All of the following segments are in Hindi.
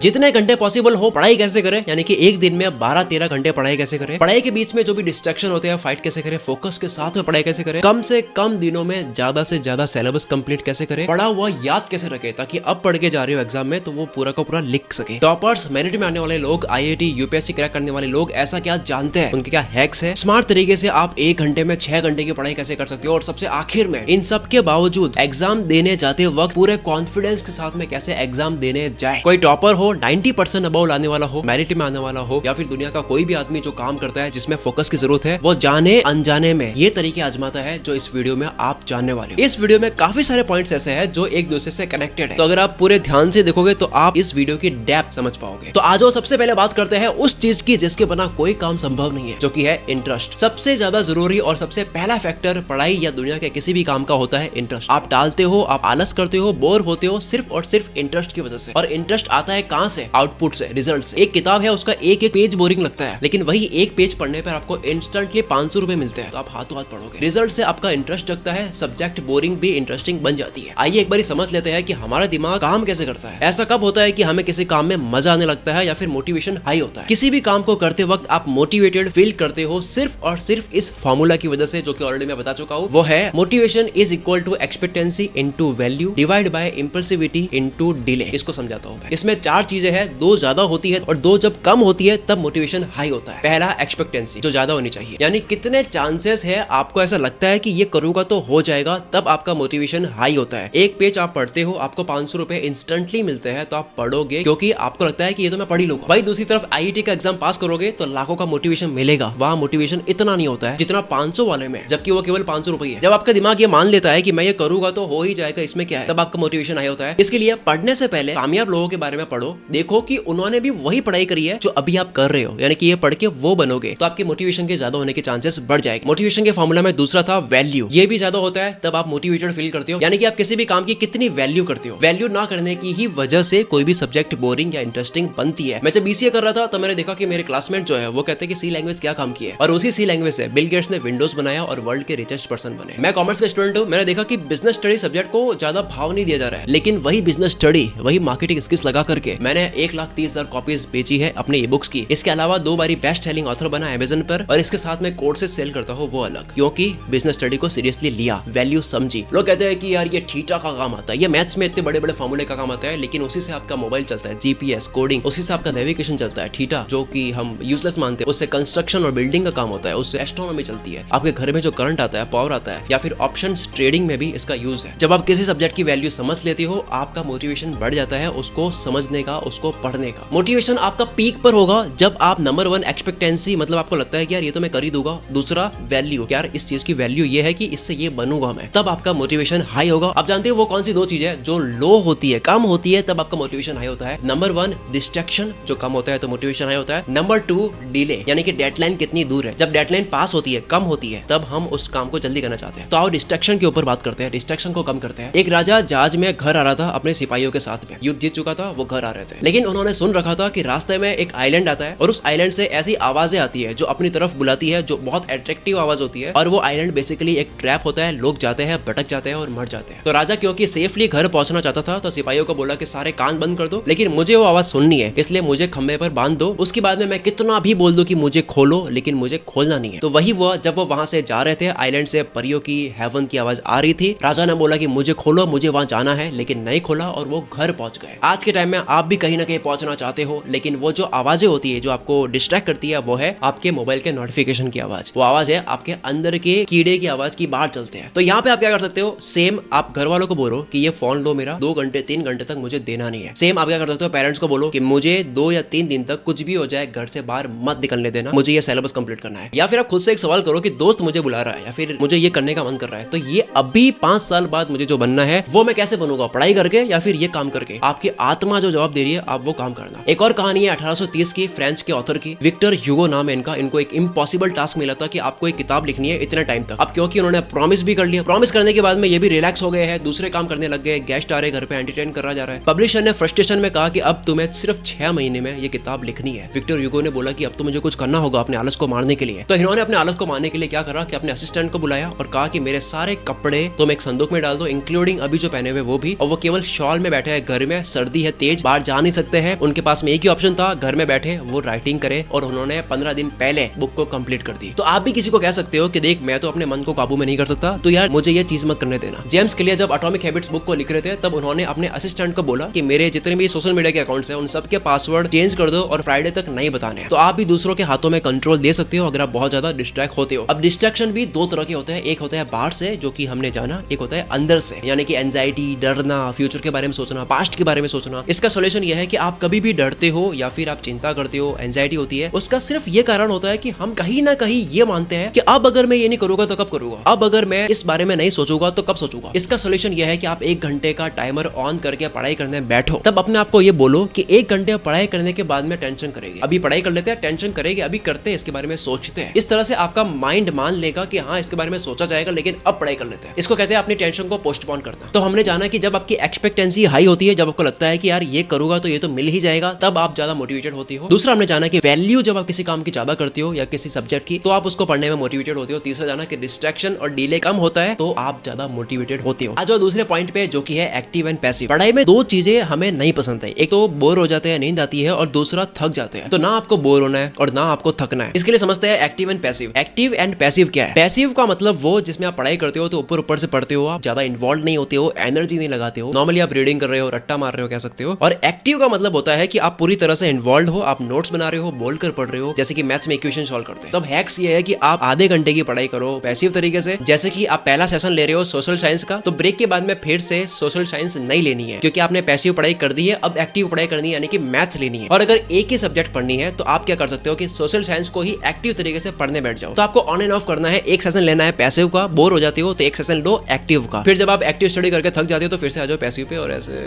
जितने घंटे पॉसिबल हो पढ़ाई कैसे करें, यानी कि एक दिन में 12-13 घंटे पढ़ाई कैसे करें, पढ़ाई के बीच में जो भी डिस्ट्रैक्शन होते हैं फाइट कैसे करें, फोकस के साथ में पढ़ाई कैसे करें, कम से कम दिनों में ज्यादा से ज्यादा सिलेबस कंप्लीट कैसे करें, पढ़ा हुआ याद कैसे रखे ताकि अब पढ़ के जा रहे हो एग्जाम में तो वो पूरा का पूरा लिख सके। टॉपर्स, मेरिट में आने वाले लोग, IIT UPSC क्रैक करने वाले लोग ऐसा क्या जानते हैं, उनके क्या हैक्स है, स्मार्ट तरीके से आप 1 घंटे में 6 घंटे की पढ़ाई कैसे कर सकते हो, और सबसे आखिर में इन सब के बावजूद एग्जाम देने जाते वक्त पूरे कॉन्फिडेंस के साथ में कैसे एग्जाम देने जाए। कोई टॉपर हो, 90% अबव लाने वाला हो, मेरिट में आने वाला हो, या फिर दुनिया का कोई भी आदमी जो काम करता है जिसमें फोकस की जरूरत है, वो जाने अनजाने में ये तरीके आजमाता है जो इस वीडियो में आप जानने वाले हो। इस वीडियो में काफी सारे पॉइंट्स ऐसे हैं जो एक दूसरे से कनेक्टेड है, तो अगर आप पूरे ध्यान से देखोगे तो आप इस वीडियो की डेप्थ समझ पाओगे। तो आज सबसे पहले बात करते हैं उस चीज की जिसके बिना कोई काम संभव नहीं है, जो कि है इंटरेस्ट। सबसे ज्यादा जरूरी और सबसे पहला फैक्टर पढ़ाई या दुनिया के किसी भी काम का होता है इंटरेस्ट। आप टालते हो, आप आलस करते हो, बोर होते हो सिर्फ और सिर्फ इंटरेस्ट की वजह से। और इंटरेस्ट आता है कहां से? आउटपुट से, रिजल्ट से। एक किताब है, उसका एक एक पेज बोरिंग लगता है, लेकिन वही एक पेज पढ़ने पर आपको इंस्टेंटली 500 रुपए मिलते हैं, तो आप हाथों हाथ पढ़ोगे। रिजल्ट से आपका इंटरेस्ट जगता है, सब्जेक्ट बोरिंग भी इंटरेस्टिंग बन जाती है। आइए एक बार समझ लेते हैं कि हमारा दिमाग काम कैसे करता है। ऐसा कब होता है कि हमें किसी काम में मजा आने लगता है या फिर मोटिवेशन हाई होता है? किसी भी काम को करते वक्त आप मोटिवेटेड फील करते हो सिर्फ और सिर्फ इस फॉर्मूला की वजह से, जो कि ऑलरेडी मैं बता चुका हूँ। वो है motivation is equal to expectancy into value divide by impulsivity into delay. इसको समझाता हूँ मैं। इसमें 4 चीजें हैं, 2 ज्यादा होती है और 2 जब कम होती है तब मोटिवेशन हाई होता है। पहला एक्सपेक्टेंसी, जो ज्यादा होनी चाहिए, यानी कितने चांसेस है, आपको ऐसा लगता है कि ये करूंगा तो हो जाएगा, तब आपका मोटिवेशन हाई होता है। एक पेज आप पढ़ते हो, आपको 500 रुपए इंस्टेंटली मिलते हैं, तो आप पढ़ोगे क्योंकि आपको लगता है कि ये तो मैं पढ़ ही लूंगा। वही दूसरी तरफ IIT का एग्जाम पास करोगे तो लाखों का मोटिवेशन मिलेगा, वहां मोटिवेशन इतना नहीं होता है जितना 500 वाले में, जबकि वो केवल 500 रुपए है। जब आपका दिमाग ये मान लेता है कि मैं ये करूंगा तो हो ही जाएगा, इसमें क्या है, तब आपका मोटिवेशन हाई होता है। इसके लिए पढ़ने से पहले कामयाब लोगों के बारे में पढ़ो, देखो कि उन्होंने भी वही पढ़ाई करी है जो अभी आप कर रहे हो, यानी कि ये पढ़ के वो बनोगे, तो आपके मोटिवेशन के ज्यादा होने के चांसेस बढ़ जाएंगे। मोटिवेशन के फॉर्मूला में दूसरा था वैल्यू। ये भी ज्यादा होता है तब आप मोटिवेटेड फील करते हो, यानी कि आप किसी भी काम की कितनी वैल्यू करते हो। वैल्यू ना करने की ही वजह से कोई भी सब्जेक्ट बोरिंग या इंटरेस्टिंग बनती है। मैं जब BCA कर रहा था तो मैंने देखा कि मेरे क्लासमेट जो है वो कहते हैं कि सी लैंग्वेज क्या काम की है, और उसी सी लैंग्वेज से बिल गेट्स ने विंडोज बनाया और वर्ल्ड के रिचेस्ट पर्सन बने। मैं कॉमर्स का स्टूडेंट हूँ, मैंने देखा कि बिजनेस स्टडी सब्जेक्ट को ज्यादा भाव नहीं दिया जा रहा है, लेकिन वही बिजनेस स्टडी, वही मार्केटिंग स्किल्स लगा करके मैंने 1,30,000 कॉपीज बेची है अपने ई-बुक्स की। इसके अलावा 2 बारी बेस्ट सेलिंग ऑथर बना अमेज़न पर, और इसके साथ में कोर्सेज सेल करता हूँ, वो अलग, क्योंकि बिजनेस स्टडी को सीरियसली लिया, वैल्यू समझी। लोग कहते हैं कि यार ये थीटा का काम आता है, ये मैथ्स में इतने बड़े बड़े फॉर्मूले का काम आता है, लेकिन उसी से आपका मोबाइल चलता है, GPS कोडिंग, उसी से आपका नेविगेशन चलता है। थीटा जो कि हम यूजलेस मानते हैं, उससे कंस्ट्रक्शन और बिल्डिंग का काम होता है, उससे एस्ट्रोनॉमी चलती है, आपके घर में जो करंट आता है, पावर आता है, या फिर ऑप्शंस ट्रेडिंग में भी इसका यूज है। जब आप किसी सब्जेक्ट की वैल्यू समझ लेते हो, आपका मोटिवेशन बढ़ जाता है उसको समझने का, उसको पढ़ने का। मोटिवेशन आपका पीक पर होगा जब आप नंबर 1 एक्सपेक्टेंसी, मतलब आपको लगता है कि यार ये तो मैं कर ही दूंगा। दूसरा वैल्यू, यार इस चीज की वैल्यू ये है कि इससे ये बनूंगा मैं, तब आपका मोटिवेशन हाई होगा। आप जानते हो वो कौन सी 2 चीजें जो लो होती है, कम होती है, तब आपका मोटिवेशन हाई होता है? नंबर 1 डिस्ट्रैक्शन, जो कम होता है तो मोटिवेशन हाई होता है। नंबर 2 डिले, यानी कि डेडलाइन कितनी दूर है। जब डेडलाइन पास होती है, कम होती है, तब हम उस काम को जल्दी करना चाहते हैं। तो आओ डिस्ट्रैक्शन के ऊपर बात करते हैं, डिस्ट्रैक्शन को कम करते हैं। एक राजा जहाज में घर आ रहा था अपने सिपाहियों के साथ में, युद्ध जीत चुका था, वो घर आ रहे थे, लेकिन उन्होंने सुन रखा था कि रास्ते में एक आइलैंड आता है और उस आइलैंड से ऐसी आवाजें आती है जो अपनी तरफ बुलाती है, जो बहुत अट्रैक्टिव आवाज होती है, और वो आइलैंड बेसिकली एक ट्रैप होता है। लोग जाते हैं, भटक जाते हैं और मर जाते हैं। तो राजा क्योंकि सेफली घर पहुंचना चाहता था, तो सिपाहियों को बोला कि सारे कान बंद कर दो, लेकिन मुझे वो आवाज सुननी है, इसलिए मुझे खंबे पर बांध दो। उसके बाद में मैं कितना भी बोल दूं कि मुझे खोलो, लेकिन मुझे खोलना नहीं है। तो वही वो, जब वो वहां से जा रहे थे, आइलैंड से परियों की, हेवन की आवाज आ रही थी। राजा ने बोला कि मुझे खोलो, मुझे वहां जाना है, लेकिन नहीं खोला और वो घर पहुंच गए। आज के टाइम में आप भी कहीं ना कहीं पहुंचना चाहते हो, लेकिन वो जो आवाजें होती है जो आपको डिस्ट्रैक्ट करती है, वो है आपके मोबाइल के नोटिफिकेशन की आवाज। वो आवाज है आपके अंदर के कीड़े की आवाज की बाहर चलते हैं। तो यहाँ पे आप क्या कर सकते हो? सेम आप घर वालों को बोलो कि ये फोन लो मेरा, 2 घंटे 3 घंटे तक मुझे देना नहीं है। सेम आप क्या कर सकते हो? पेरेंट्स को बोलो कि मुझे 2 या 3 दिन तक कुछ भी हो जाए घर से बाहर मत निकलने देना, मुझे ये सिलेबस कंप्लीट करना है। या फिर आप खुद से एक सवाल करो कि दोस्त मुझे बुला रहा है या फिर मुझे ये करने का मन कर रहा है, तो ये अभी 5 साल बाद मुझे जो बनना है वो मैं कैसे बनूंगा? पढ़ाई करके या फिर ये काम करके? आपकी आत्मा जो जवाब दे रही है, आप वो काम करना। एक और कहानी है 1830 की, फ्रेंच के ऑथर की, विक्टर ह्यूगो नाम है इनका। इनको एक इम्पॉसिबल टास्क मिला था कि आपको एक किताब लिखनी है इतने टाइम तक। अब क्योंकि उन्होंने प्रॉमिस भी कर लिया, प्रॉमिस करने के बाद में ये भी रिलैक्स हो गए हैं, दूसरे काम करने लग गए, गेस्ट आ रहे घर पे, एंटरटेन कर रहा जा रहा है। पब्लिशर ने फ्रस्ट्रेशन में कहा कि अब तुम्हें सिर्फ 6 महीने में ये किताब लिखनी है। विक्टर ह्यूगो ने बोला कि अब तो मुझे कुछ करना होगा अपने आलस को मारने के लिए। तो इन्होंने अपने आलस को मारने के लिए क्या करा कि अपने असिस्टेंट को बुलाया और कहा कि मेरे सारे कपड़े तुम एक संदूक में डाल दो, इंक्लूडिंग अभी जो पहने हुए वो भी, और वो केवल शॉल में बैठा है घर में, सर्दी है तेज, बाहर जा नहीं सकते हैं, उनके पास में एक ही ऑप्शन था, घर में बैठे वो राइटिंग करे, और उन्होंने 15 दिन पहले बुक को कंप्लीट कर दी। तो आप भी किसी को कह सकते हो कि देख मैं तो अपने मन को काबू में नहीं कर सकता, तो यार मुझे ये चीज मत करने देना। जेम्स क्लियर जब एटॉमिक हैबिट्स बुक को लिख रहे थे तब उन्होंने अपने असिस्टेंट को बोला कि मेरे जितने भी सोशल मीडिया के अकाउंट्स हैं उन सब के पासवर्ड चेंज कर दो और फ्राइडे तक नहीं बताने। तो आप भी दूसरों के हाथों में कंट्रोल दे सकते हो अगर आप बहुत ज्यादा डिस्ट्रैक्ट होते हो। अब डिस्ट्रैक्शन भी दो तरह के होते हैं, एक होता है बाहर से जो कि हमने जाना, एक होता है अंदर से, यानी कि एंजाइटी, डरना, फ्यूचर के बारे में सोचना, पास्ट के बारे में सोचना। इसका सोल्यूशन यह है कि आप कभी भी डरते हो या फिर आप चिंता करते हो, एंजाइटी होती है, उसका सिर्फ ये कारण होता है कि हम कहीं ना कहीं ये मानते हैं कि अब अगर मैं ये नहीं करूंगा तो कब करूंगा, अब अगर मैं इस बारे में नहीं सोचूंगा तो कब सोचूंगा। इसका सोल्यूशन यह है कि आप 1 घंटे का टाइमर ऑन करके पढ़ाई करने बैठो। तब अपने आप को ये बोलो कि 1 घंटे पढ़ाई करने के बाद में टेंशन करेगी, अभी पढ़ाई कर लेते हैं, टेंशन करेगी, अभी करते हैं, इसके बारे में सोचते हैं। इस तरह से आपका माइंड मान लेगा कि हाँ इसके बारे में सोचा जाएगा लेकिन अब पढ़ाई कर लेते हैं। इसको कहते हैं अपनी टेंशन को पोस्टपोन करना। तो हमने जाना कि जब आपकी एक्सपेक्टेंसी हाई होती है, जब आपको लगता है कि यार ये करूंगा तो ये तो मिल ही जाएगा, तब आप ज्यादा मोटिवेटेड होती हो। दूसरा हमने जाना कि वैल्यू जब आप किसी काम की ज्यादा करती हो या किसी सब्जेक्ट की तो आप उसको पढ़ने में मोटिवेटेड होती हो। तीसरा जाना कि डिस्ट्रैक्शन और डिले कम होता है तो आप ज्यादा मोटिवेटेड होते हो। आज दूसरे पॉइंट पे जो कि है एक्टिव एंड पैसिव। पढ़ाई में 2 चीजें हमें नहीं पसंद है, एक तो बोर हो जाते हैं, नींद आती है, और दूसरा थक जाते हैं। तो ना आपको बोर होना है और ना आपको थकना है। इसके लिए समझते हैं active and passive. Active and passive क्या है? पैसिव का मतलब वो जिसमें आप पढ़ाई करते हो तो ऊपर ऊपर से पढ़ते हो, आप ज्यादा इन्वॉल्व नहीं होते हो, एनर्जी नहीं लगाते हो, नॉर्मली आप रीडिंग कर रहे हो, रट्टा मार रहे हो कह सकते हो। और एक्टिव का मतलब होता है कि आप पूरी तरह से इन्वॉल्व हो, आप नोट्स बना रहे हो, बोलकर पढ़ रहे हो, जैसे कि मैथ्स में इक्वेशन सॉल्व करते हैं। तब हैक्स ये है कि आप आधे घंटे की पढ़ाई करो पैसिव तरीके से, जैसे कि आप पहला सेशन ले रहे हो सोशल साइंस का, तो ब्रेक के बाद में फिर से सोशल साइंस नहीं लेनी है क्योंकि आपने पैसिव पढ़ाई कर दी है, अब एक्टिव पढ़ाई करनी है यानी कि मैथ्स लेनी है। और अगर एक ही सब्जेक्ट पढ़नी है तो आप क्या कर सकते हो कि सोशल साइंस को ही एक्टिव तरीके से पढ़ने बैठ जाओ। तो आपको ऑन एंड ऑफ करना है, एक सेशन लेना है पैसिव का, बोर हो जाते हो तो एक सेशन लो एक्टिव का, फिर जब आप एक्टिव स्टडी करके थक जाते हो तो फिर से आ जाओ पैसिव पे और ऐसे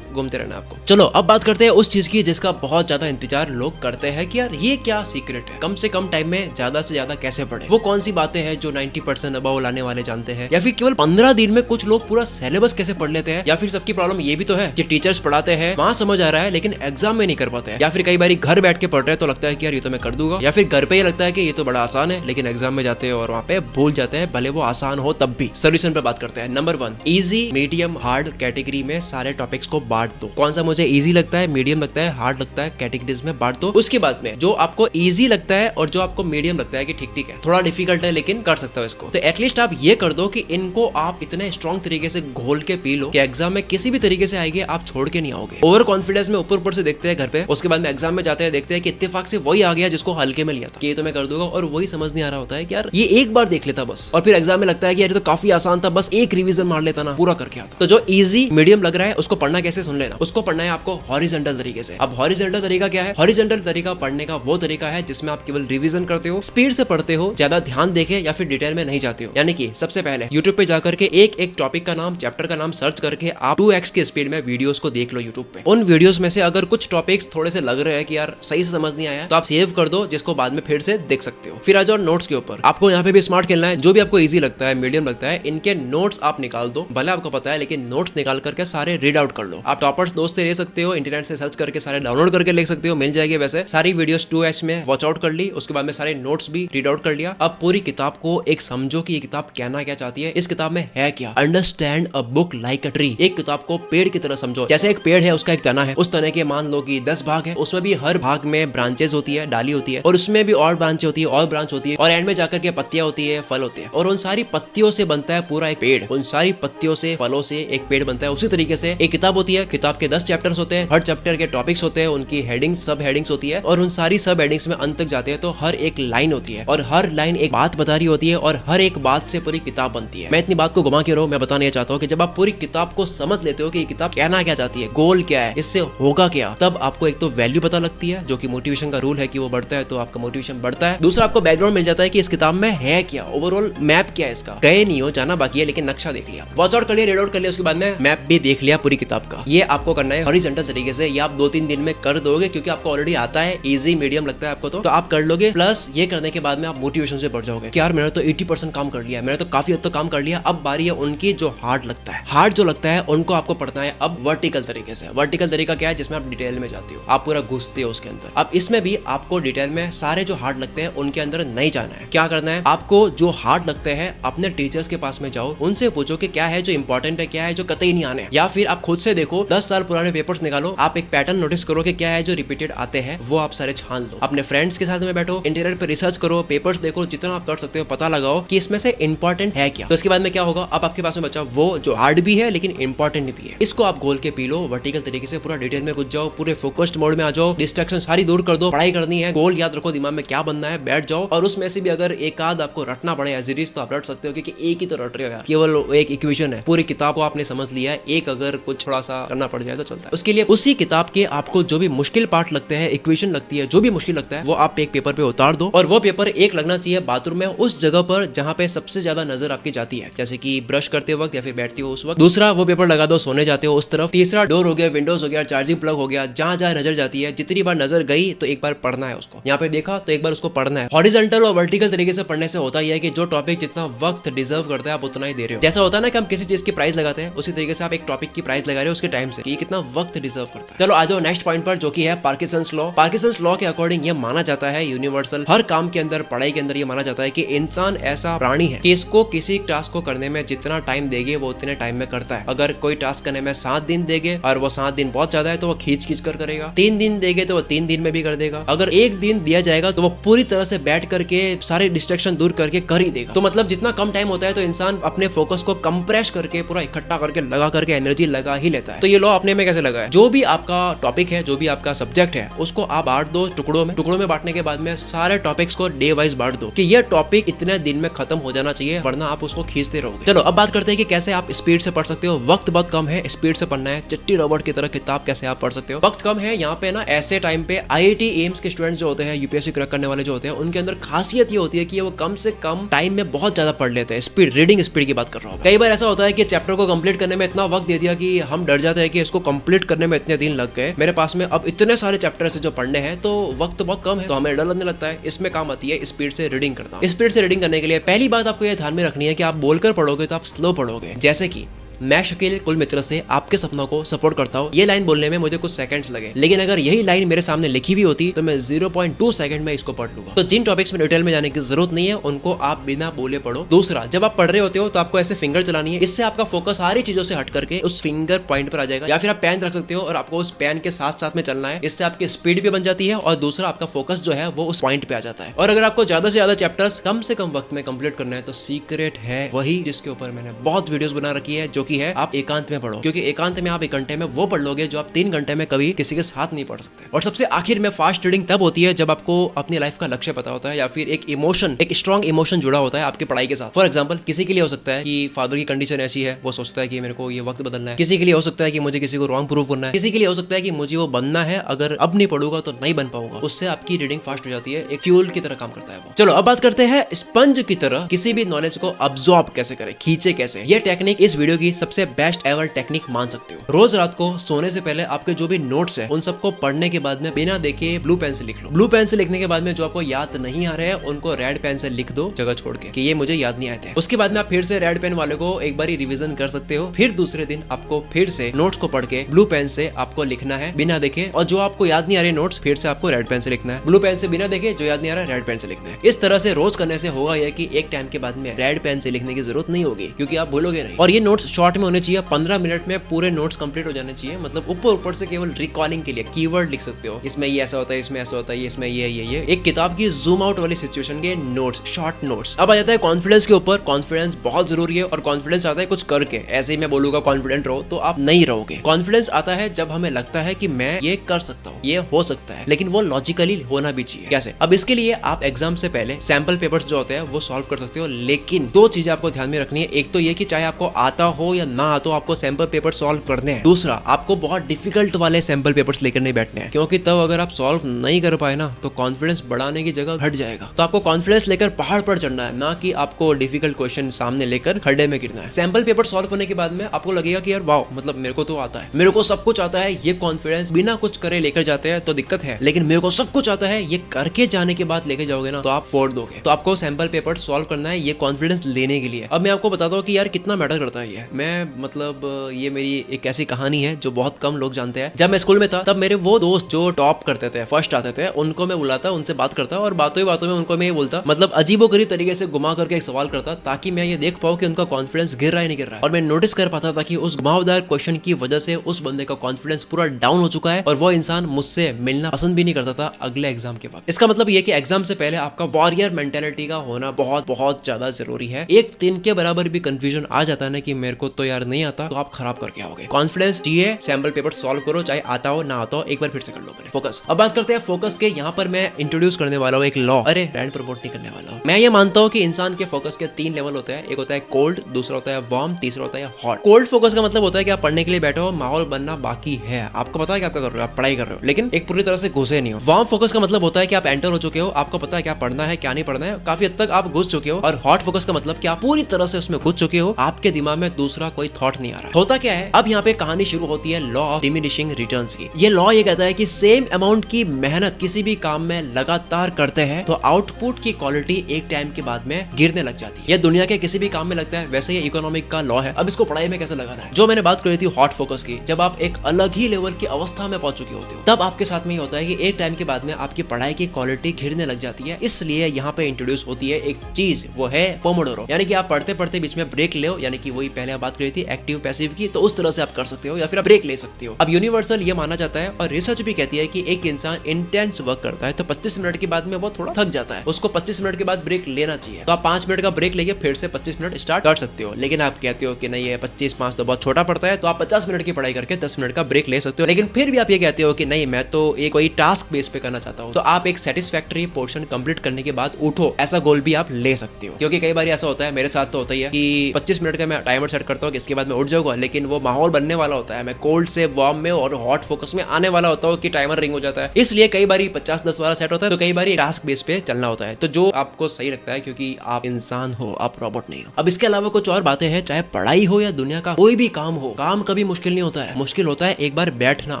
घूमते रहना आपको। चलो अब बात करते हैं उस चीज की जिसका बहुत ज्यादा इंतजार लोग करते हैं कि यार ये क्या सीक्रेट है, कम से कम टाइम में ज्यादा से ज्यादा कैसे पढ़े। वो कौन सी बातें हैं जो 90% अबव लाने वाले जानते हैं, या फिर केवल 15 दिन में कुछ लोग पूरा सिलेबस कैसे पढ़ लेते हैं। या फिर सबकी प्रॉब्लम ये भी तो है कि टीचर्स पढ़ाते हैं, वहां समझ आ रहा है लेकिन एग्जाम में नहीं कर पाते हैं। या फिर कई बार घर बैठ के पढ़ रहे हैं तो लगता है कि यार ये तो मैं कर दूंगा, या फिर घर पे ये लगता है कि ये तो बड़ा आसान है, लेकिन एग्जाम में जाते हैं और वहाँ पे भूल जाते हैं, भले वो आसान हो तब भी। सोल्यूशन पे बात करते हैं। Number 1, easy, medium, hard category में सारे टॉपिक्स को बांट दो। कौन सा मुझे इजी लगता है, मीडियम लगता है, हार्ड लगता है, कैटेगरीज में बांट दो। उसके बाद में जो आपको इजी लगता है और जो आपको मीडियम लगता है कि ठीक ठीक है, थोड़ा डिफिकल्ट है लेकिन कर सकता हो इसको, तो एटलीस्ट आप ये कर दो कि इनको आप इतने स्ट्रॉन्ग तरीके से घोल के पी लो कि एग्जाम में किसी भी तरीके से आएगी आप छोड़ के नहीं आओगे। ओवर कॉन्फिडेंस में ऊपर ऊपर से देखते हैं घर पे, उसके बाद में एग्जाम में जाते हैं देखते हैं कि इत्तेफाक से वही आ गया जिसको हल्के में लिया था कि ये तो मैं कर दूंगा, और वही समझ नहीं आ रहा होता है कि यार ये एक बार देख लेता बस, और फिर एग्जाम में लगता है कि यार ये तो काफी आसान था, बस एक रिवीजन मार लेता ना पूरा करके आता। तो जो इजी मीडियम लग रहा है उसको पढ़ना कैसे सुन लेना, उसको पढ़ना है आपको हॉरिजॉन्टल तरीके से। अब हॉरिजॉन्टल तरीका क्या है? हॉरिजॉन्टल तरीका पढ़ने का वो तरीका है जिसमें आप केवल रिवीजन करते हो, स्पीड से पढ़ते हो, ज्यादा ध्यान देके या फिर डिटेल में नहीं जाते हो। यानी कि सबसे पहले यूट्यूब पे जाकर के एक टॉपिक का नाम, चैप्टर का नाम सर्च करके आप 2x की स्पीड में वीडियोस को देख लो यूट्यूब पे। उन वीडियोस में से अगर कुछ टॉपिक्स थोड़े से लग रहे हैं कि यार सही से समझ नहीं आया तो आप सेव कर दो, जिसको बाद में फिर से देख सकते हो। फिर आ जाओ नोट्स के ऊपर। आपको यहाँ पे भी स्मार्ट खेलना है, जो भी आपको इजी लगता है, मीडियम लगता है, इनके नोट्स आप निकाल दो, भले आपको पता है लेकिन नोट्स निकाल करके सारे रीड आउट कर लो। आप टॉपर्स दोस्त से ले सकते हो, इंटरनेट से सर्च करके सारे डाउनलोड करके ले सकते हो, मिल जाएगी। वैसे सारी वीडियोस 2x में वॉच आउट कर ली, उसके बाद में सारे नोट्स भी रीड आउट कर लिया। अब पूरी किताब को एक समझो कि ये किताब कहना क्या चाहती है, इस किताब में है क्या। Understand a book like a tree. एक किताब को पेड़ की तरह समझो, जैसे एक पेड़ है उसका एक तना है, उस तने के मान लो कि 10 भाग है, उसमें भी हर भाग में ब्रांचेस होती है, डाली होती है, और उसमें भी और ब्रांच होती है, और ब्रांच होती है, और एंड में जाकर के पत्तियां होती है, फल होते हैं, और उन सारी पत्तियों से बनता है पूरा एक पेड़। उन सारी पत्तियों से, फलों से एक पेड़ बनता है। उसी तरीके से एक किताब होती है, किताब के 10 चैप्टर्स होते हैं, हर चैप्टर के टॉपिक्स होते हैं, उनकी हेडिंग्स, सब हेडिंग्स होती है, और उन सारी सब हेडिंग्स में अंत तक जाते हैं तो हर एक लाइन होती है, और हर लाइन एक बात बता रही होती है, और हर एक बात से पूरी किताब बनती है। मैं इतनी बात को घुमा के रहा हूं, मैं बताना चाहता हूं कि जब आप पूरी किताब को समझ लेते हो कि ये किताब कहना क्या चाहती है, गोल क्या है, इससे होगा क्या, तब आपको एक तो वैल्यू पता लगती है, जो कि मोटिवेशन का रूल है कि वो बढ़ता है तो आपका मोटिवेशन बढ़ता है। दूसरा, आपको बैकग्राउंड मिल जाता है कि इस किताब में है क्या, ओवरऑल मैप क्या है इसका। गए नहीं हो, जाना बाकी है, लेकिन नक्शा देख लिया, वॉच आउट कर लिया, रीड आउट कर लिया, उसके बाद में मैप भी देख लिया पूरी किताब का। ये आपको करना है हॉरिजॉन्टल तरीके से। ये आप 2-3 दिन में कर दोगे क्योंकि आपको ऑलरेडी आता है, इजी मीडियम लगता है आपको तो आप कर लोगे। प्लस ये करने के बाद में आप मोटिवेशन से बढ़ जाओगे कि यार मैंने तो 80% काम कर लिया, मैंने तो काफी हद तक काम कर लिया, अब बारी है उनकी जो हार्ड लगता है। हार्ड जो लगता है उनको आपको पढ़ना है अब वर्टिकल तरीके से। वर्टिकल तरीका क्या है? जिसमें आप डिटेल में जाते हो, आप पूरा घुसते हो उसके अंदर। अब इसमें भी आपको डिटेल में सारे जो हार्ड लगते हैं उनके अंदर नहीं जाना है। क्या करना है? आपको जो हार्ड लगते हैं अपने टीचर्स के पास में जाओ, उनसे पूछो कि क्या है जो इंपॉर्टेंट है, क्या है जो कतई नहीं आने, या फिर आप खुद से देखो 10 साल पुराने पेपर्स निकालो, आप एक पैटर्न नोटिस करो कि क्या है जो रिपीटेड आते हैं, वो आप सारे छान लो। अपने फ्रेंड्स के साथ में बैठो, इंटरनेट पे रिसर्च करो, पेपर्स देखो, जितना आप कर सकते हो पता लगाओ कि इसमें से इंपॉर्टेंट है क्या। तो इसके बाद में क्या होगा, अब आपके पास में बचा वो जो हार्ड भी है लेकिन इंपॉर्टेंट भी है। इसको आप गोल के पी लो, वर्टिकल तरीके से पूरा डिटेल में घुस जाओ, पूरे फोकस्ड मोड में आ जाओ, डिस्ट्रैक्शन सारी दूर कर दो, पढ़ाई करनी है, गोल याद रखो, दिमाग में क्या बनना है, बैठ जाओ। और उसमें से भी अगर एक आध आपको रटना पड़े एज इट इज तो आप रट सकते हो, क्योंकि एक ही तो रट रहे हो यार, केवल एक इक्वेशन है, पूरी किताब को आपने समझ लिया है, एक अगर कुछ थोड़ा सा करना पड़ जाए तो चलता है। उसके लिए उसी किताब के आपको जो भी मुश्किल पार्ट लगते हैं, इक्वेशन लगती है, जो भी मुश्किल लगता है, वो आप एक पेपर पे उतार दो। और वो पेपर एक लगना चाहिए बाथरूम में उस जगह पर जहां पे सबसे ज्यादा नजर आपकी जाती है, जैसे कि ब्रश करते वक्त या फिर बैठते हो उस वक्त। दूसरा वो पेपर लगा दो सोने जाते हो उस तरफ। तीसरा डोर हो गया, विंडोज हो गया, चार्जिंग प्लग हो गया, जहां जहां नजर जाती है, जितनी बार नजर गई तो एक बार पढ़ना है उसको। यहाँ पे देखा तो एक बार उसको पढ़ना है। हॉरिजॉन्टल और वर्टिकल तरीके से पढ़ने से होता है कि जो टॉपिक जितना वक्त डिजर्व करता है आप उतना ही दे रहे हो। जैसा होता है ना कि हम किसी चीज की प्राइस लगाते हैं, उसी तरीके से आप एक टॉपिक की प्राइस लगा रहे हो उसके टाइम से, कि कितना वक्त डिजर्व करता है। चलो आ जाओ नेक्स्ट पॉइंट पर, जो कि है पार्किंसंस लॉ। पार्किंसंस लॉ के अकॉर्डिंग ये माना जाता है यूनिवर्सल, हर काम के अंदर, पढ़ाई के अंदर ये माना जाता है कि इंसान ऐसा प्राणी है कि इसको किसी टास्क को करने में जितना टाइम देगे वो उतने टाइम में करता है। अगर कोई टास्क करने में 7 दिन देगे और वो 7 दिन बहुत ज्यादा है तो वो खींच कर करेगा। 3 दिन देगे तो वो 3 दिन में भी कर देगा। अगर 1 दिन दिया जाएगा तो वो पूरी तरह से बैठ करके सारे डिस्ट्रैक्शन दूर करके कर ही देगा। तो मतलब जितना कम टाइम होता है तो इंसान अपने फोकस को कंप्रेस करके पूरा इकट्ठा करके लगा करके एनर्जी लगा ही लेता है। तो ये लॉ अपने में कैसे लगा है, जो भी आपका टॉपिक है, जो भी आपका सब्जेक्ट है, उसको आप बांट दो टुकड़ों में बांटने के बाद में सारे टॉपिक्स को डे वाइज बांट दो कि ये टॉपिक इतने दिन में खत्म हो जाना चाहिए, वरना आप उसको खींचते रहोगे। चलो अब बात करते हैं कि कैसे आप स्पीड से पढ़ सकते हो। वक्त बहुत कम है, स्पीड से पढ़ना है, चिट्टी रॉबर्ट की तरह किताब कैसे आप पढ़ सकते हो। वक्त कम है, यहाँ पे ना ऐसे टाइम पे IIT एम्स के स्टूडेंट्स जो होते हैं, यूपीएससी क्रैक करने वाले जो होते हैं, उनके अंदर खासियत ये होती है कि वो कम से कम टाइम में बहुत ज्यादा पढ़ लेते हैं। स्पीड, रीडिंग स्पीड की बात कर रहा हूँ। कई बार ऐसा होता है कि चैप्टर को कंप्लीट करने में इतना वक्त दे दिया कि हम डर जाते हैं कि इसको कंप्लीट करने में इतने दिन लग गए, मेरे पास में अब इतने सारे चैप्टर है जो पढ़ने हैं, तो वक्त बहुत कम है, तो हमें डर लगने लगता है। इसमें काम आती है स्पीड से रीडिंग करना। स्पीड से रीडिंग करने के लिए पहली बात आपको ये ध्यान में रखनी है कि आप बोलकर पढ़ोगे तो आप स्लो पढ़ोगे। जैसे कि मैं शकील कुल मित्र से आपके सपनों को सपोर्ट करता हूँ, ये लाइन बोलने में मुझे कुछ सेकंड्स लगे, लेकिन अगर यही लाइन मेरे सामने लिखी हुई होती तो मैं 0.2 सेकंड में इसको पढ़ लूंगा। तो जिन टॉपिक्स में डिटेल में जाने की जरूरत नहीं है उनको आप बिना बोले पढ़ो। दूसरा, जब आप पढ़ रहे होते हो तो आपको ऐसे फिंगर चलानी है, इससे आपका फोकस सारी चीजों से हट करके उस फिंगर पॉइंट पर आ जाएगा। या फिर आप पेन रख सकते हो और आपको उस पेन के साथ साथ में चलना है, इससे आपकी स्पीड भी बन जाती है और दूसरा आपका फोकस जो है वो उस पॉइंट पे आ जाता है। और अगर आपको ज्यादा से ज्यादा चैप्टर्स कम से कम वक्त में कंप्लीट करना है तो सीक्रेट है वही जिसके ऊपर मैंने बहुत वीडियोस बना रखी है, जो कि है आप एकांत में पढ़ो। क्योंकि एकांत में आप 1 घंटे में वो पढ़ लोगे जो आप 3 घंटे में कभी किसी के साथ नहीं पढ़ सकते। और सबसे आखिर में फास्ट रीडिंग तब होती है जब आपको अपनी लाइफ का लक्ष्य पता होता है या फिर एक इमोशन, एक स्ट्रॉन्ग इमोशन जुड़ा होता है आपकी पढ़ाई के साथ। फॉर एग्जांपल, किसी के लिए हो सकता है कि फादर की कंडीशन ऐसी है, वो सोचता है कि मेरे को ये वक्त बदलना है। किसी के लिए हो सकता है कि मुझे किसी को रॉन्ग प्रूव करना है। किसी के लिए हो सकता है कि मुझे वो बनना है, अगर अब नहीं पढ़ूंगा तो नहीं बन पाऊंगा। उससे आपकी रीडिंग फास्ट हो जाती है, एक फ्यूल की तरह काम करता है वो। चलो अब बात करते हैं स्पंज की तरह किसी भी नॉलेज को अब्सॉर्ब कैसे करें, खींचे कैसे। ये टेक्निक इस वीडियो की सबसे बेस्ट एवर टेक्निक मान सकते हो। रोज रात को सोने से पहले आपके जो भी नोट्स है उन सबको पढ़ने के बाद में बिना देखे ब्लू पेन से लिख लो। ब्लू पेन से लिखने के बाद में जो आपको याद नहीं आ रहे हैं उनको रेड पेन से लिख दो जगह छोड़ के कि ये मुझे याद नहीं आए थे। उसके बाद में आप फिर से रेड पेन वाले को एक बार रिवीजन कर सकते हो। फिर दूसरे दिन आपको फिर से नोट्स को पढ़ के ब्लू पेन से आपको लिखना है बिना देखे, और जो आपको याद नहीं आ रहे नोट्स फिर से आपको रेड पेन से लिखना है। ब्लू पेन से बिना देखे, जो याद नहीं आ रहा रेड पेन से लिखना है। इस तरह से रोज करने से होगा यह कि एक टाइम के बाद में रेड पेन से लिखने की जरूरत नहीं होगी, क्योंकि आप भूलोगे नहीं। और ये नोट्स शॉर्ट में होने चाहिए, 15 मिनट में पूरे नोट्स कंप्लीट हो जाने चाहिए। मतलब ऊपर से केवल रिकॉलिंग के लिए कीवर्ड लिख सकते हो, इसमें ये ऐसा होता है, इसमें ऐसा होता है, इसमें ये एक किताब की जूम आउट वाली सिचुएशन के नोट्स, शॉर्ट नोट्स। अब आ जाता है कॉन्फिडेंस के ऊपर। कॉन्फिडेंस बहुत जरूरी है और कॉन्फिडेंस आता है कुछ करके। ऐसे ही मैं बोलूंगा कॉन्फिडेंट रहो तो आप नहीं रहोगे। कॉन्फिडेंस आता है जब हमें लगता है कि मैं ये कर सकता हूँ, ये हो सकता है, लेकिन वो लॉजिकली होना भी चाहिए। कैसे? अब इसके लिए आप एग्जाम से पहले सैंपल पेपर्स जो होते हैं वो सॉल्व कर सकते हो, लेकिन 2 चीजें आपको ध्यान में रखनी है। एक तो ये कि चाहे आपको आता हो या ना आता हो, आपको सैंपल पेपर सॉल्व करने हैं। दूसरा, आपको बहुत डिफिकल्ट वाले सैंपल पेपर्स लेकर नहीं बैठने हैं, क्योंकि तब अगर आप सॉल्व नहीं कर पाए ना तो कॉन्फिडेंस बढ़ाने की जगह घट जाएगा। तो आपको कॉन्फिडेंस लेकर पहाड़ पर चढ़ना है, ना कि आपको डिफिकल्ट क्वेश्चन सामने लेकर खड्डे में गिरना है। सैंपल पेपर सॉल्व होने के बाद में आपको लगेगा कि यार वाओ, मतलब मेरे को तो आता है, मेरे को सब कुछ आता है। ये कॉन्फिडेंस बिना कुछ करे लेकर जाते हैं तो दिक्कत है, लेकिन मेरे को सब कुछ आता है ये करके जाने के बाद लेके जाओगे ना तो आप फोड़ दोगे। तो आपको सैंपल पेपर सॉल्व करना है ये कॉन्फिडेंस लेने के लिए। अब मैं आपको बताता हूँ कि यार कितना मैटर करता है ये। मैं मतलब ये मेरी एक ऐसी कहानी है जो बहुत कम लोग जानते हैं। जब मैं स्कूल में था तब मेरे वो दोस्त जो टॉप करते थे, फर्स्ट आते थे, उनको मैं बुलाता, उनसे बात करता और बातों ही बातों में उनको मैं ये बोलता, मतलब अजीबोगरीब तरीके से घुमा करके एक सवाल करता ताकि मैं ये देख पाऊं कि उनका कॉन्फिडेंस गिर रहा है नहीं गिर रहा है। और मैं नोटिस कर पाता था कि उस घुमावदार क्वेश्चन की वजह से उस बंदे का कॉन्फिडेंस पूरा डाउन हो चुका है और वो इंसान मुझसे मिलना पसंद भी नहीं करता था अगले एग्जाम के वक्त। इसका मतलब ये कि एग्जाम से पहले आपका वॉरियर मेंटेलिटी का होना बहुत बहुत ज्यादा जरूरी है। एक दिन के बराबर भी कंफ्यूजन आ जाता है ना कि मेरे को तो यार नहीं आता, तो आप खराब करके आओगे। कॉन्फिडेंस चाहिए, सैंपल पेपर सॉल्व करो, चाहे आता हो ना आता हो, एक बार फिर से कर लो पहले फोकस। अब बात करते हैं फोकस के। यहाँ पर मैं इंट्रोड्यूस करने वाला हूँ एक लॉ। अरे ब्रांड प्रमोट नहीं करने वाला हूँ। मैं ये मानता हूँ कि इंसान के फोकस के 3 लेवल होते हैं। एक होता है कोल्ड, दूसरा होता है वार्म, तीसरा होता है हॉट। कोल्ड फोकस का मतलब होता है कि आप पढ़ने के लिए बैठे हो, माहौल बनना बाकी है, आपको पता है कि आप क्या कर रहे हो, आप पढ़ाई कर रहे हो, लेकिन एक पूरी तरह से घुसे नहीं हो। वार्म फोकस का मतलब होता है कि आप एंटर हो चुके हो, आपको पता है क्या पढ़ना है क्या नहीं पढ़ना है, काफी हद तक आप घुस चुके हो। और हॉट फोकस का मतलब कि आप पूरी तरह से उसमें घुस चुके हो, आपके दिमाग में दूसरा कोई थॉट नहीं आ रहा है। होता क्या है, अब यहाँ पे कहानी शुरू होती है लॉ ऑफ डिमिनिशिंग रिटर्न्स की। ये लॉ ये कहता है कि सेम अमाउंट की मेहनत किसी भी काम में लगातार करते हैं तो आउटपुट की क्वालिटी एक टाइम के बाद में गिरने लग जाती है। ये दुनिया के किसी भी काम में लगता है, वैसे ये इकोनॉमिक का लॉ है। अब इसको पढ़ाई में कैसे लगाना है, जो मैंने बात करी थी हॉट फोकस की, जब आप एक अलग ही लेवल की अवस्था में पहुंच चुके होते हो तब आपके साथ में ये होता है कि एक टाइम के बाद में आपकी पढ़ाई की क्वालिटी गिरने लग जाती है। इसलिए यहाँ पे इंट्रोड्यूस होती है एक चीज, वो है पोमोडोरो, यानी कि आप पढ़ते पढ़ते बीच में ब्रेक ले, यानी कि वही पहले बात करी थी एक्टिव पैसिव की, तो उस तरह से आप कर सकते हो या फिर आप ब्रेक ले सकते हो। अब यूनिवर्सल ये माना जाता है और रिसर्च भी कहती है कि एक इंसान इंटेंस वर्क करता है तो 25 मिनट के बाद में वो थोड़ा थक जाता है, उसको 25 मिनट के बाद ब्रेक लेना चाहिए। तो आप 5 मिनट का ब्रेक लेके फिर से 25 मिनट स्टार्ट कर सकते हो। लेकिन आप कहते हो कि नहीं ये 25-5 तो बहुत छोटा पड़ता है, तो आप 50 मिनट की पढ़ाई करके 10 मिनट का ब्रेक ले सकते हो। लेकिन फिर भी आप ये कहते हो कि नहीं मैं तो एक कोई टास्क बेस पे करना चाहता हूँ, तो आप एक सेटिस्फैक्टरी पोर्शन कंप्लीट करने के बाद उठो, ऐसा गोल भी आप ले सकते हो। क्योंकि कई बार ऐसा होता है, मेरे साथ तो होता ही है कि 25 मिनट का मैं टाइमर सेट करता हूँ कि इसके बाद मैं उठ जाऊंगा, लेकिन वो माहौल बनने वाला होता है, मैं कोल्ड से वार्म में और हॉट फोकस में आने वाला होता हूँ कि टाइमर रिंग हो जाता है। इसलिए कई बार 50-10 वाला सेट होता है, तो कई बार टास्क बेस पे चलना होता है, तो जो आपको सही लगता है, क्योंकि आप इंसान हो, आप रोबोट नहीं हो। अब इसके अलावा कुछ और बातें हैं, चाहे पढ़ाई हो या दुनिया का कोई भी काम हो, काम कभी मुश्किल नहीं होता है। मुश्किल होता है एक बार बैठना,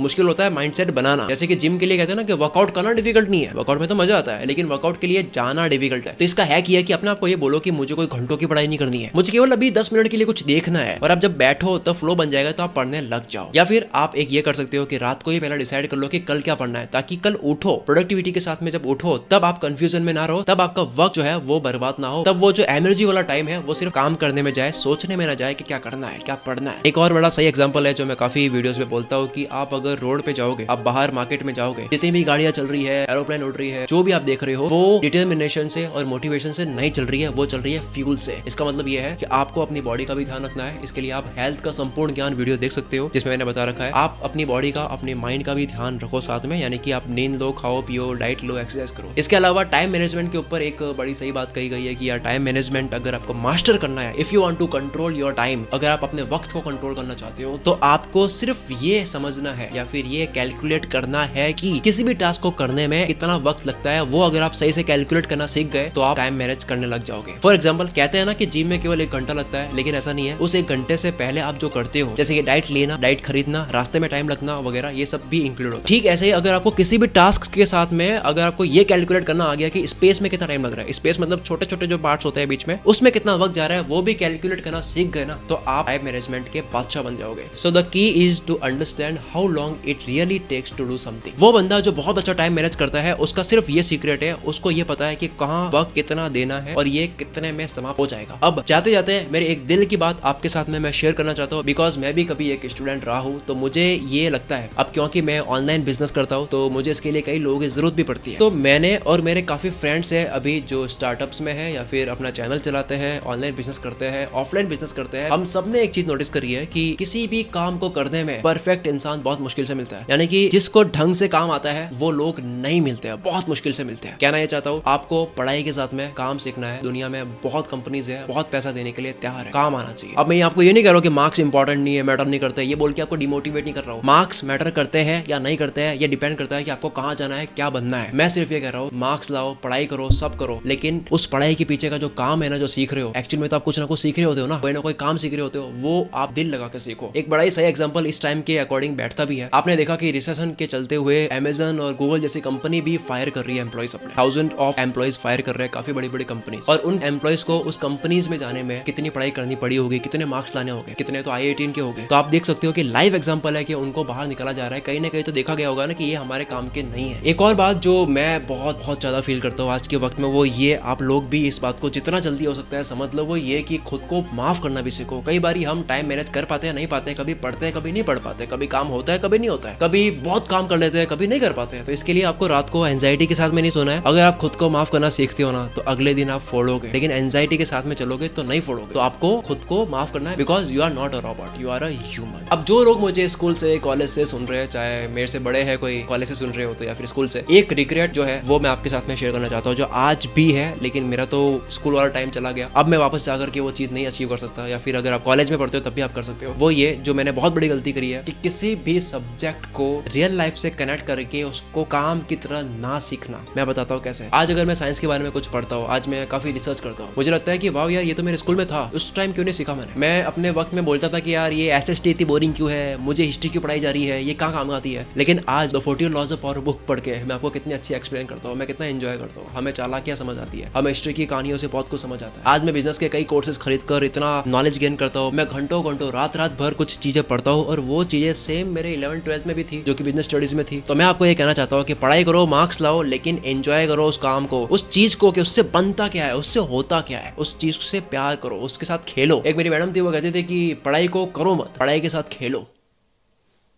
मुश्किल होता है माइंडसेट बनाना। जैसे कि जिम के लिए कहते हैं ना कि वर्कआउट करना डिफिकल्ट नहीं है, वर्कआउट में तो मजा आता है, लेकिन वर्कआउट के लिए जाना डिफिकल्ट है। तो इसका हैक ये है कि अपने आपको ये बोलो कि मुझे कोई घंटों की पढ़ाई नहीं करनी है, मुझे केवल अभी 10 मिनट के लिए कुछ देखना है। और आप जब बैठो तो फ्लो बन जाएगा, तो आप पढ़ने लग जाओ। या फिर आप एक ये कर सकते हो कि रात को ही पहले डिसाइड कर लो कि कल क्या पढ़ना है, ताकि कल उठो प्रोडक्टिविटी के साथ में, जब उठो तब आप कंफ्यूजन में ना रहो, तब आपका वक्त जो है वो बर्बाद ना हो, तब वो जो एनर्जी वाला टाइम है वो सिर्फ काम करने में जाए, सोचने में ना जाए कि क्या करना है क्या पढ़ना है। एक और बड़ा सही एग्जांपल है जो मैं काफी वीडियोस में बोलता हूँ कि आप अगर रोड पे जाओगे, आप बाहर मार्केट में जाओगे, जितनी भी गाड़ियां चल रही है, एरोप्लेन उड़ रही है, जो भी आप देख रहे हो, वो डिटर्मिनेशन से और मोटिवेशन से नहीं चल रही है, वो चल रही है फ्यूल से। इसका मतलब ये है कि आपको अपनी बॉडी का भी ध्यान रखना है। इसके लिए आप हेल्थ का संपूर्ण ज्ञान वीडियो देख सकते हो, जिसमें मैंने बता रखा है। आप अपनी बॉडी का, अपने माइंड का भी ध्यान रखो साथ में, यानी कि आप नींद लो, खाओ पियो, डाइट लो, एक्सरसाइज करो। इसके अलावा टाइम मैनेजमेंट के ऊपर एक बड़ी सही बात कही गई है कि यार टाइम मैनेजमेंट अगर आपको मास्टर करना है, if you want to control your time, अगर आप अपने वक्त को कंट्रोल करना चाहते हो, तो आपको सिर्फ ये समझना है या फिर ये कैलकुलेट करना है कि किसी भी टास्क को करने में कितना वक्त लगता है। वो अगर आप सही से कैलकुलेट करना सीख गए तो आप टाइम मैनेज करने लग जाओगे। फॉर एग्जाम्पल कहते हैं ना कि जिम में केवल 1 घंटा लगता है, लेकिन ऐसा नहीं है। उस 1 घंटे से पहले आप जो करते हो, जैसे कि डाइट लेना, डाइट खरीदना, रास्ते में टाइम लगना वगैरह, ये सब भी इंक्लूड होता है। ठीक ऐसे ही अगर आपको किसी भी टास्क के साथ में अगर आपको ये कैलकुलेट करना आ गया कि स्पेस में कितना टाइम लग रहा है, स्पेस मतलब छोटे छोटे जो पार्ट्स होते हैं बीच में, उसमें कितना वक्त जा रहा है, वो भी कैलकुलेट करना सीख गए ना, तो आप टाइम मैनेजमेंट के बादशाह बन जाओगे। So the key is to understand how long it really takes to do something. वो बंदा जो बहुत अच्छा टाइम मैनेज करता है, उसका सिर्फ ये सीक्रेट है, उसको ये पता है कि कहाँ वक्त कितना देना है और ये कितने में समाप्त हो जाएगा। अब जाते जाते मेरे एक दिल की बात आपके साथ में मैं शेयर करना चाहता हूँ, बिकॉज मैं भी कभी एक स्टूडेंट रहा हूँ, तो मुझे ये लगता है, अब क्योंकि मैं ऑनलाइन बिजनेस करता हूँ, तो मुझे इसके लिए कई लोगों की जरूरत भी पड़ती है। तो मैंने और मेरे काफी फ्रेंड्स हैं अभी जो स्टार्टअप्स में है या फिर अपना चैनल चलाते हैं, ऑनलाइन बिजनेस करते हैं, ऑफलाइन बिजनेस करते हैं। हम सब ने एक चीज नोटिस करी है कि किसी भी काम को करने में परफेक्ट इंसान बहुत मुश्किल से मिलता है, यानी कि जिसको ढंग से काम आता है वो लोग नहीं मिलते हैं, बहुत मुश्किल से मिलते हैं। कहना ये चाहता हूँ, आपको पढ़ाई के साथ में काम सीखना है। दुनिया में बहुत कंपनीज है, बहुत पैसा देने के लिए तैयार है, काम आना चाहिए। अब मैं आपको ये नहीं कह रहा हूँ कि मार्क्स इंपॉर्टेंट नहीं है, मैटर नहीं करते, ये बोल के आपको डिमोटिवेट नहीं कर रहा हूँ। मार्क्स मैटर करते हैं या नहीं करते हैं, ये डिपेंड करता है कि आपको कहाँ जाना है, क्या बनना है। मैं सिर्फ ये कह रहा हूँ, मार्क्स लाओ, पढ़ाई करो, सब करो, लेकिन उस पढ़ाई के पीछे का जो काम है ना, जो सीख रहे हो, एक्चुअली में तो आप कुछ ना कुछ सीख रहे होते हो ना, कोई ना कोई काम सीख रहे होते हो, वो आप दिल लगा के सीखो। एक बड़ा ही सही एग्जांपल इस टाइम के अकॉर्डिंग बैठता भी है। आपने देखा कि रिसेशन के चलते हुए अमेजन और गूगल जैसी कंपनी भी फायर कर रही है एम्प्लॉइज, अपने 1000 ऑफ एम्प्लॉइज फायर कर रहे हैं, काफी बड़ी बड़ी कंपनी। और उन एम्प्लॉइज को उस कंपनीज में जाने में कितनी पढ़ाई करनी पड़ी होगी, कितने मार्क्स लाने होंगे, कितने तो IIT के हो गए। तो आप देख सकते हो कि लाइव एग्जांपल है कि उनको बाहर निकाला जा रहा है। कहीं ना कहीं तो देखा गया होगा ना कि ये हमारे काम के नहीं है। एक और बात जो मैं बहुत बहुत ज्यादा फील करता हूँ आज के वक्त में, वो ये आप लोग भी इस बात को जितना जल्दी हो सकता है समझ लो, वो ये कि खुद को माफ करना भी सीखो। कई बार हम टाइम मैनेज कर पाते हैं, नहीं पाते, कभी पढ़ते हैं, कभी नहीं पढ़ पाते, कभी काम होता है, कभी नहीं होता है, कभी बहुत काम कर लेते हैं, कभी नहीं कर पाते हैं। तो इसके लिए आपको रात को एंजाइटी के साथ में नहीं सोना है। अगर आप खुद को माफ करना सीखते हो ना तो अगले दिन आप फोड़ोगे, लेकिन एंजाइटी के साथ में चलोगे तो नहीं फोड़ोगे। तो आपको खुद को माफ करना है, because you are not a robot, you are a human. अब जो लोग मुझे स्कूल से, कॉलेज से सुन रहे हैं, चाहे मेरे से बड़े हैं, कोई कॉलेज से सुन रहे हो तो या फिर स्कूल से, एक रिग्रेट जो है वो मैं आपके साथ में शेयर करना चाहता हूँ, जो आज भी है। लेकिन मेरा तो स्कूल वाला टाइम चला गया, अब मैं वापस जाकर के वो चीज नहीं अचीव कर सकता, या फिर अगर आप कॉलेज में पढ़ते हो तब भी आप कर सकते हो। वो ये जो मैंने बहुत बड़ी गलती करी है कि किसी भी सब्जेक्ट को रियल लाइफ से कनेक्ट करके उसको काम की तरह ना सीखना। मैं बताता हूँ कैसे। आज अगर मैं साइंस के बारे में कुछ पढ़ता हूँ, आज मैं काफी रिसर्च करता हूँ, मुझे लगता है कि वाह यार ये तो मेरे स्कूल में था, उस टाइम क्यों नहीं सीखा मैंने। मैं अपने वक्त में बोलता था कि यार ये SST इतनी बोरिंग क्यों है, मुझे हिस्ट्री क्यों पढ़ाई जा रही है, ये कहाँ काम आती है। लेकिन आज the 40 laws of power book पढ़ के मैं आपको कितनी अच्छी एक्सप्लेन करता हूँ, मैं कितना एंजॉय करता हूँ। हमें चालाकियां समझ आती है, हमें हिस्ट्री की कहानियों से बहुत कुछ समझ आता है। आज मैं बिजनेस के कई कोर्सेज खरीद कर इतना नॉलेज गेन करता हूँ, मैं घंटों घंटों रात भर कुछ चीजें पढ़ता हूँ, और वो चीजें सेम मेरे 11th 12th में भी थी, जो कि बिजनेस स्टडीज में थी। तो मैं आपको ये कहना चाहता हूँ कि पढ़ाई करो, मार्क्स लाओ, लेकिन एंजॉय करो उस काम को, उस चीज को, कि उससे बनता क्या है, उससे होता क्या है, उस चीज से प्यार करो, उसके साथ खेलो। एक मेरी मैडम थी, वो कहते थे कि पढ़ाई को करो मत, पढ़ाई के साथ खेलो।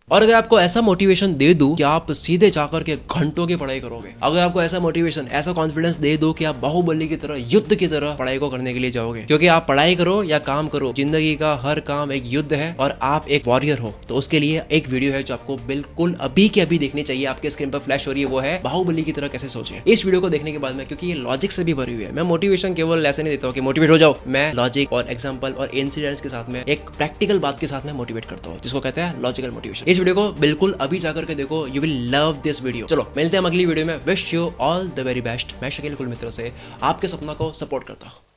और अगर आपको ऐसा मोटिवेशन दे दूं कि आप सीधे जाकर के घंटों की पढ़ाई करोगे, अगर आपको ऐसा मोटिवेशन, ऐसा कॉन्फिडेंस दे दो कि आप बाहुबली की तरह, युद्ध की तरह पढ़ाई को करने के लिए जाओगे, क्योंकि आप पढ़ाई करो या काम करो, जिंदगी का हर काम एक युद्ध है और आप एक वॉरियर हो। तो उसके लिए एक वीडियो है जो आपको बिल्कुल अभी के अभी देखनी चाहिए, आपके स्क्रीन पर फ्लैश हो रही है, वो है बाहुबली की तरह कैसे सोचे। इस वीडियो को देखने के बाद में, क्योंकि ये लॉजिक से भी भरी हुई है, मैं मोटिवेशन केवल ऐसे नहीं देता हूँ कि मोटिवेट हो जाओ, मैं लॉजिक और एग्जाम्पल और इंसिडेंट्स के साथ में एक प्रैक्टिकल बात के साथ में मोटिवेट करता हूँ, जिसको कहते हैं लॉजिकल मोटिवेशन। इस वीडियो को बिल्कुल अभी जाकर के देखो, you will love this video. चलो मिलते हैं अगली वीडियो में। Wish you all the very best. मैं शकील कुल मित्र से आपके सपना को सपोर्ट करता हूँ।